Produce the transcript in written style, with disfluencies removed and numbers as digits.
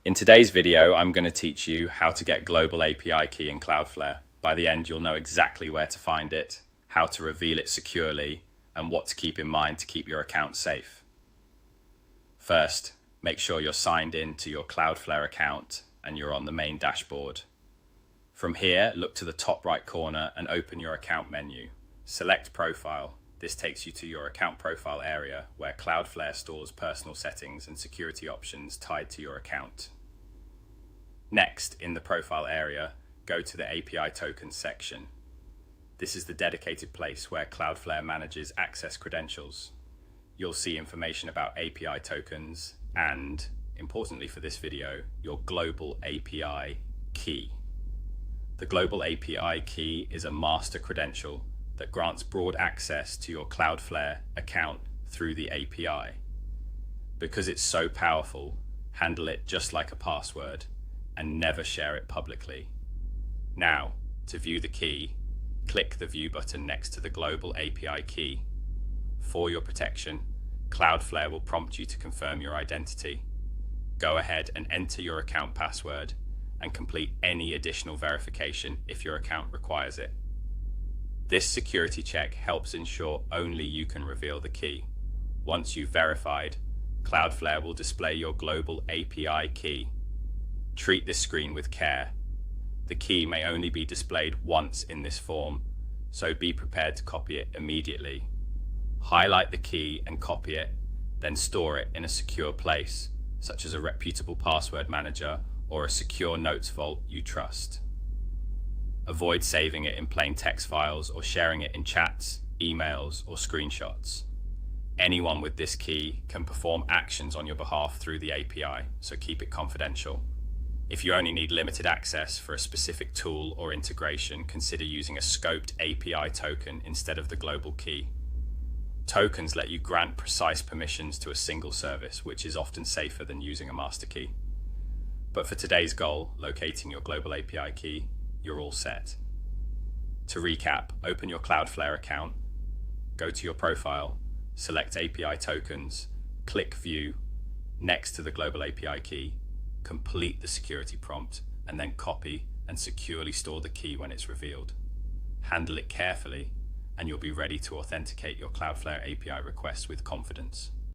In today's video, I'm going to teach you how to get global API key in Cloudflare. By the end, you'll know exactly where to find it, how to reveal it securely, and what to keep in mind to keep your account safe. First, make sure you're signed in to your Cloudflare account and you're on the main dashboard. From here, look to the top right corner and open your account menu. Select Profile. This takes you to your account profile area where Cloudflare stores personal settings and security options tied to your account. Next, in the profile area, go to the API tokens section. This is the dedicated place where Cloudflare manages access credentials. You'll see information about API tokens and, importantly for this video, your global API key. The global API key is a master credential that grants broad access to your Cloudflare account through the API. Because it's so powerful, handle it just like a password and never share it publicly. Now, to view the key, click the View button next to the global API key. For your protection, Cloudflare will prompt you to confirm your identity. Go ahead and enter your account password and complete any additional verification if your account requires it. This security check helps ensure only you can reveal the key. Once you've verified, Cloudflare will display your global API key. Treat this screen with care. The key may only be displayed once in this form, so be prepared to copy it immediately. Highlight the key and copy it, then store it in a secure place, such as a reputable password manager or a secure notes vault you trust. Avoid saving it in plain text files or sharing it in chats, emails, or screenshots. Anyone with this key can perform actions on your behalf through the API, so keep it confidential. If you only need limited access for a specific tool or integration, consider using a scoped API token instead of the global key. Tokens let you grant precise permissions to a single service, which is often safer than using a master key. But for today's goal, locating your global API key, you're all set. To recap, open your Cloudflare account, go to your profile, select API tokens, click View, next to the global API key, complete the security prompt, and then copy and securely store the key when it's revealed. Handle it carefully, and you'll be ready to authenticate your Cloudflare API requests with confidence.